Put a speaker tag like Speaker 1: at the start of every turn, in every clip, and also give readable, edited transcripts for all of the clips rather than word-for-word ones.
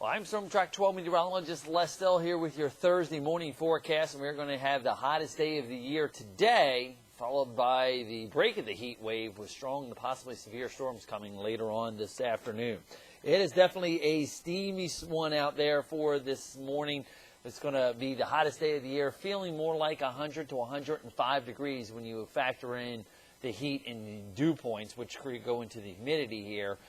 Speaker 1: I'm Storm Track 12 meteorologist Les Still here with your Thursday morning forecast, and we're going to have the hottest day of the year today, followed by the break of the heat wave with strong and possibly severe storms coming later on this afternoon. It is definitely a steamy one out there for this morning. It's going to be the hottest day of the year, feeling more like 100 to 105 degrees when you factor in the heat and the dew points, which go into the humidity here.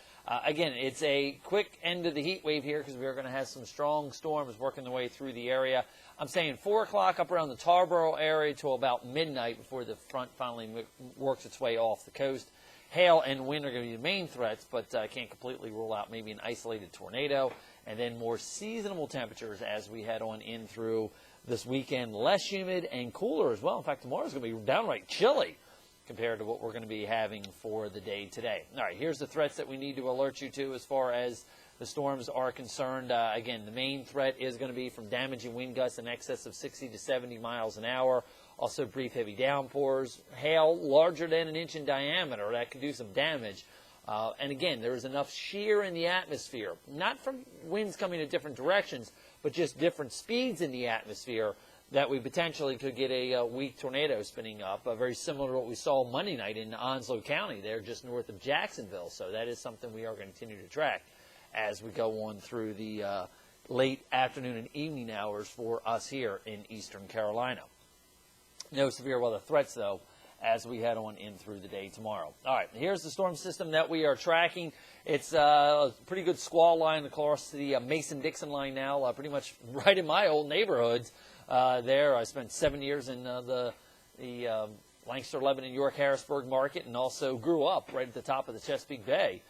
Speaker 1: Again, it's a quick end of the heat wave here because we're going to have some strong storms working their way through the area. I'm saying 4 o'clock up around the Tarboro area till about midnight before the front finally works its way off the coast. Hail and wind are going to be the main threats, but I can't completely rule out maybe an isolated tornado. And then more seasonable temperatures as we head on in through this weekend. Less humid and cooler as well. In fact, tomorrow's going to be downright chilly compared to what we're going to be having for the day today. All right, here's the threats that we need to alert you to as far as the storms are concerned. Again, the main threat is going to be from damaging wind gusts in excess of 60 to 70 miles an hour. Also brief heavy downpours. Hail larger than an inch in diameter. That could do some damage. And again, there is enough shear in the atmosphere, not from winds coming in different directions, but just different speeds in the atmosphere, that we potentially could get a weak tornado spinning up, very similar to what we saw Monday night in Onslow County there just north of Jacksonville. So that is something we are going to continue to track as we go on through the late afternoon and evening hours for us here in eastern Carolina. No severe weather threats, though, as we head on in through the day tomorrow. All right, here's the storm system that we are tracking. It's a pretty good squall line across the Mason-Dixon line now, pretty much right in my old neighborhoods. There, I spent 7 years in the Lancaster, Lebanon, York, Harrisburg market, and also grew up right at the top of the Chesapeake Bay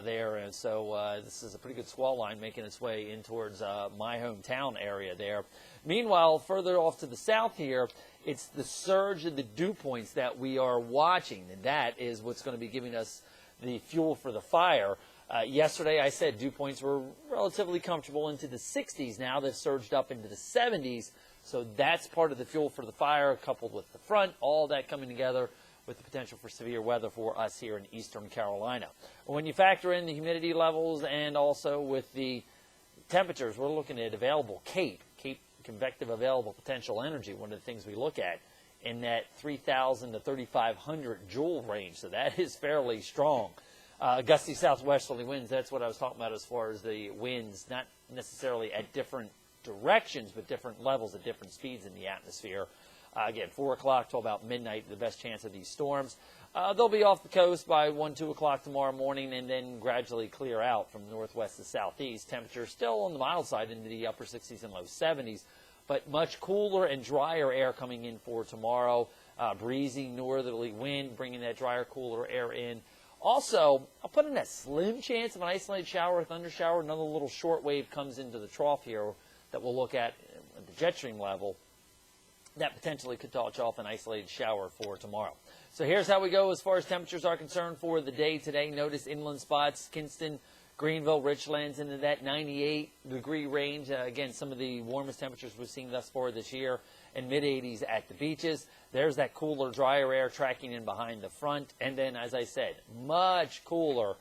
Speaker 1: there. And so this is a pretty good squall line making its way in towards my hometown area there. Meanwhile, further off to the south here, it's the surge of the dew points that we are watching, and that is what's going to be giving us the fuel for the fire. Yesterday, I said dew points were relatively comfortable into the 60s. Now they've surged up into the 70s. So that's part of the fuel for the fire, coupled with the front, all that coming together with the potential for severe weather for us here in eastern Carolina. When you factor in the humidity levels and also with the temperatures, we're looking at available Cape convective available potential energy, one of the things we look at in that 3,000 to 3,500 joule range. So that is fairly strong. Gusty southwesterly winds, that's what I was talking about as far as the winds, not necessarily at different directions, but different levels at different speeds in the atmosphere. Again, 4 o'clock till about midnight, the best chance of these storms. They'll be off the coast by 1, 2 o'clock tomorrow morning and then gradually clear out from northwest to southeast. Temperatures still on the mild side into the upper 60s and low 70s, but much cooler and drier air coming in for tomorrow. Breezy northerly wind bringing that drier, cooler air in. Also, I'll put in that slim chance of an isolated shower or thunder shower. Another little short wave comes into the trough here that we'll look at the jet stream level. That potentially could touch off an isolated shower for tomorrow. So here's how we go as far as temperatures are concerned for the day today. Notice inland spots, Kinston, Greenville, Richlands into that 98-degree range. Again, some of the warmest temperatures we've seen thus far this year, and mid-80s at the beaches. There's that cooler, drier air tracking in behind the front. And then, as I said, much cooler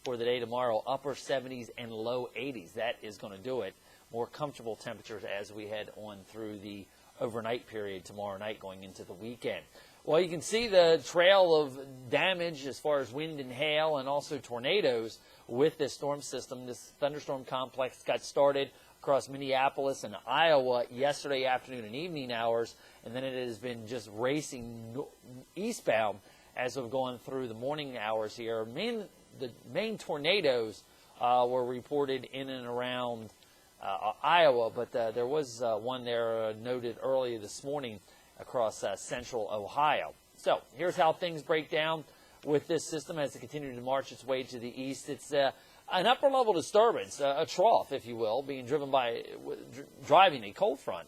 Speaker 1: for the day tomorrow, upper 70s and low 80s. That is going to do it. More comfortable temperatures as we head on through the overnight period tomorrow night going into the weekend. Well, you can see the trail of damage as far as wind and hail and also tornadoes with this storm system. This thunderstorm complex got started across Minneapolis and Iowa yesterday afternoon and evening hours, and then it has been just racing eastbound as we've gone through the morning hours here. The main tornadoes were reported in and around Iowa, but there was one there noted earlier this morning across central Ohio. So here's how things break down with this system as it continues to march its way to the east. It's an upper-level disturbance, a trough, if you will, being driving a cold front.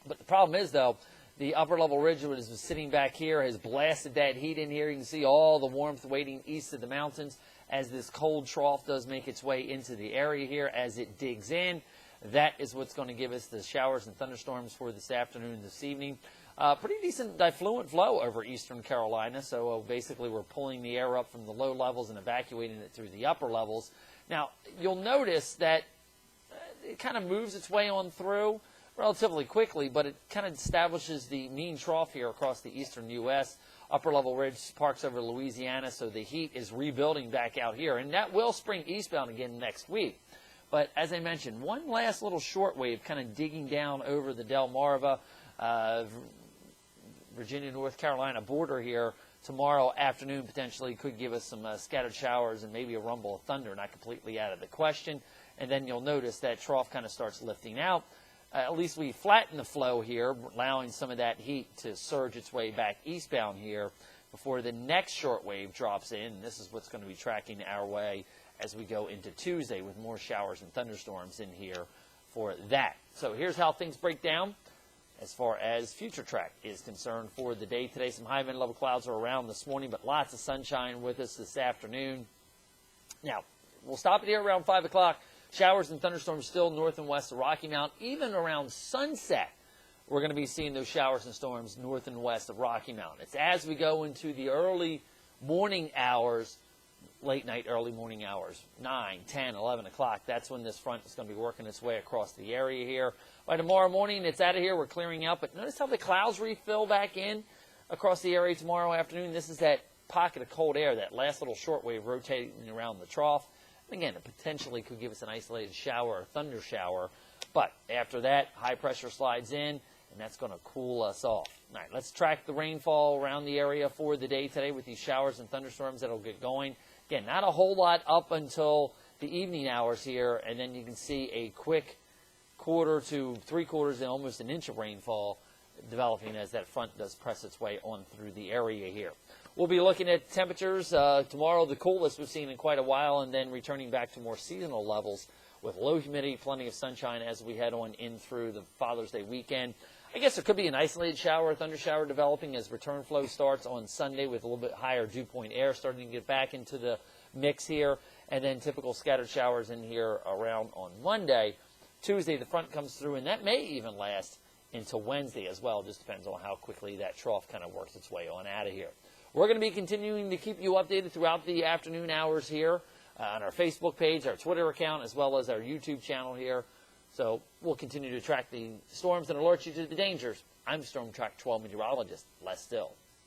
Speaker 1: But the problem is, though, the upper-level ridge that is sitting back here has blasted that heat in here. You can see all the warmth waiting east of the mountains as this cold trough does make its way into the area here as it digs in. That is what's going to give us the showers and thunderstorms for this afternoon and this evening. Pretty decent diffluent flow over eastern Carolina, so basically we're pulling the air up from the low levels and evacuating it through the upper levels. Now, you'll notice that it kind of moves its way on through relatively quickly, but it kind of establishes the mean trough here across the eastern U.S., upper level ridge parks over Louisiana, so the heat is rebuilding back out here, and that will spring eastbound again next week. But as I mentioned, one last little short wave kind of digging down over the Delmarva, Virginia, North Carolina border here tomorrow afternoon potentially could give us some scattered showers and maybe a rumble of thunder, not completely out of the question. And then you'll notice that trough kind of starts lifting out. At least we flatten the flow here, allowing some of that heat to surge its way back eastbound here before the next short wave drops in. This is what's going to be tracking our way as we go into Tuesday with more showers and thunderstorms in here for that. So here's how things break down as far as future track is concerned for the day today. Some high wind level clouds are around this morning, but lots of sunshine with us this afternoon. Now, we'll stop it here around 5 o'clock. Showers and thunderstorms still north and west of Rocky Mount. Even around sunset, we're going to be seeing those showers and storms north and west of Rocky Mount. It's as we go into the early morning hours, late night, early morning hours, 9, 10, 11 o'clock. That's when this front is going to be working its way across the area here. By tomorrow morning, it's out of here. We're clearing out. But notice how the clouds refill back in across the area tomorrow afternoon. This is that pocket of cold air, that last little short wave rotating around the trough. Again, it potentially could give us an isolated shower or thunder shower. But after that, high pressure slides in, and that's going to cool us off. All right, let's track the rainfall around the area for the day today with these showers and thunderstorms that will get going. Again, not a whole lot up until the evening hours here, and then you can see a quick quarter to 3/4 and almost an inch of rainfall developing as that front does press its way on through the area here. We'll be looking at temperatures tomorrow, the coolest we've seen in quite a while, and then returning back to more seasonal levels with low humidity, plenty of sunshine as we head on in through the Father's Day weekend. I guess there could be an isolated shower or thunder shower developing as return flow starts on Sunday with a little bit higher dew point air starting to get back into the mix here, and then typical scattered showers in here around on Monday. Tuesday, the front comes through, and that may even last into Wednesday as well. Just depends on how quickly that trough kind of works its way on out of here. We're going to be continuing to keep you updated throughout the afternoon hours here on our Facebook page, our Twitter account, as well as our YouTube channel here. So we'll continue to track the storms and alert you to the dangers. I'm Storm Track 12 meteorologist Les Still.